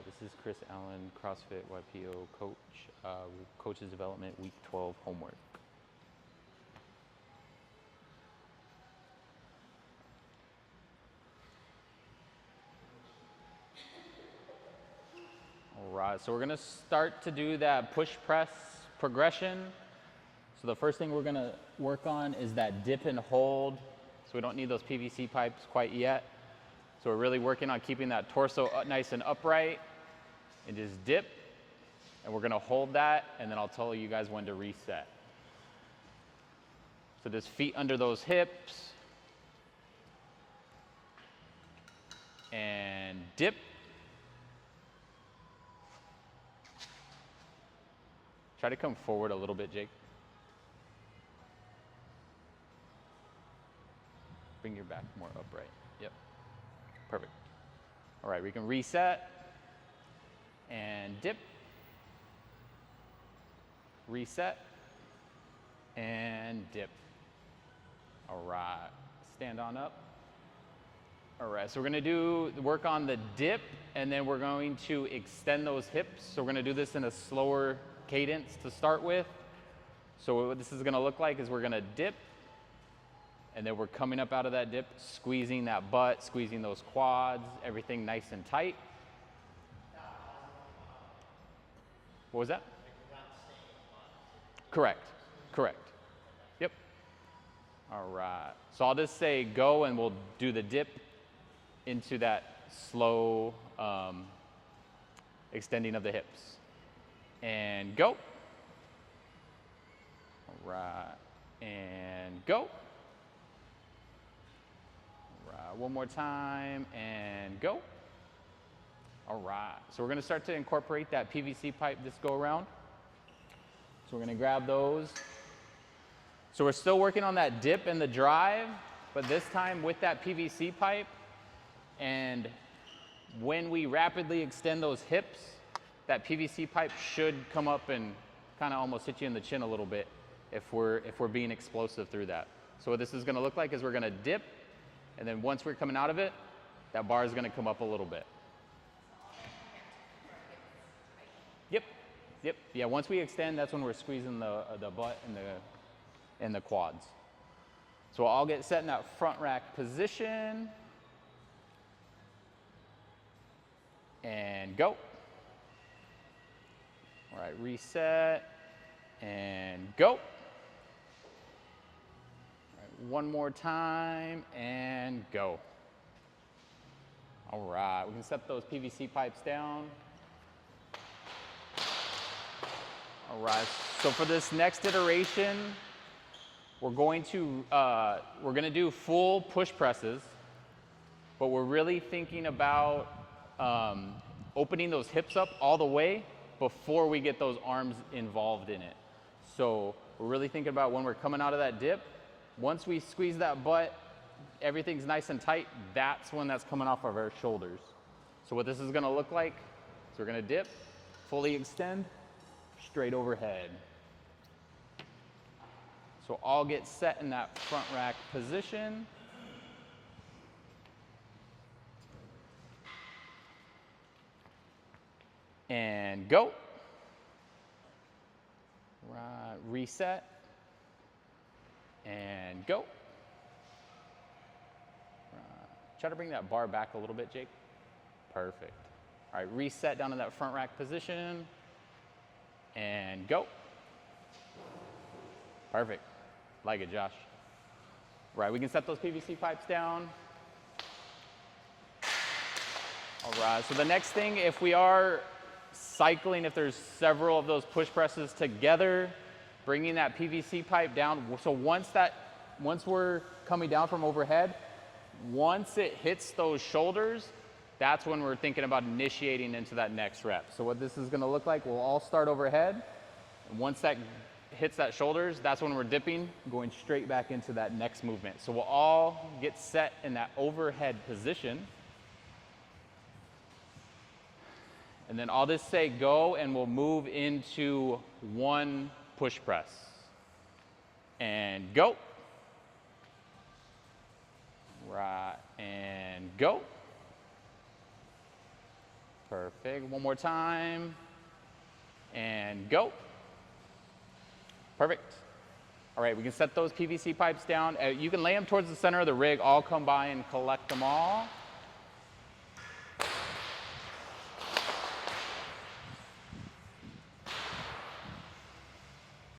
right, this is Chris Allen, CrossFit Waipi'o coach, coaches development, week 12 homework. All right, so we're gonna start to do that push press progression. So the first thing we're gonna work on is that dip and hold. So we don't need those PVC pipes quite yet. So we're really working on keeping that torso nice and upright and just dip. And we're gonna hold that, and then I'll tell you guys when to reset. So just feet under those hips. And dip. Try to come forward a little bit, Jake. Bring your back more upright. Yep. Perfect. All right, we can reset and dip. Reset and dip. All right, stand on up. All right, so we're gonna do work on the dip, and then we're going to extend those hips. So we're gonna do this in a slower cadence to start with. So what this is gonna look like is we're gonna dip, and then we're coming up out of that dip, squeezing that butt, squeezing those quads, everything nice and tight. What was that? Correct, correct. Yep. All right, so I'll just say go, and we'll do the dip into that slow extending of the hips. And go. All right, and go. All right, one more time, and go. All right, so we're gonna start to incorporate that PVC pipe this go around. So we're gonna grab those. So we're still working on that dip and the drive, but this time with that PVC pipe. And when we rapidly extend those hips, that PVC pipe should come up and kind of almost hit you in the chin a little bit if we're being explosive through that. So what this is gonna look like is we're gonna dip, and then once we're coming out of it, that bar is gonna come up a little bit. Yep, yep, yeah, once we extend, that's when we're squeezing the butt and the quads. So I'll get set in that front rack position. And go. All right, reset and go. All right, one more time and go. All right, we can set those PVC pipes down. All right, so for this next iteration, we're gonna do full push presses, but we're really thinking about opening those hips up all the way before we get those arms involved in it. So we're really thinking about when we're coming out of that dip, once we squeeze that butt, everything's nice and tight, that's when that's coming off of our shoulders. So what this is gonna look like, so we're gonna dip, fully extend, straight overhead. So I'll get set in that front rack position. And go. Right, reset. And go. Right. Try to bring that bar back a little bit, Jake. Perfect. All right, reset down to that front rack position. And go. Perfect. Like it, Josh. Right, we can set those PVC pipes down. All right, so the next thing, if we are cycling, if there's several of those push presses together, bringing that PVC pipe down. So once we're coming down from overhead, once it hits those shoulders, that's when we're thinking about initiating into that next rep. So what this is gonna look like, we'll all start overhead. And once that hits that shoulders, that's when we're dipping, going straight back into that next movement. So we'll all get set in that overhead position. And then I'll just say go, and we'll move into one push press. And go. Right, and go. Perfect. One more time. And go. Perfect. All right, we can set those PVC pipes down. You can lay them towards the center of the rig. I'll come by and collect them all.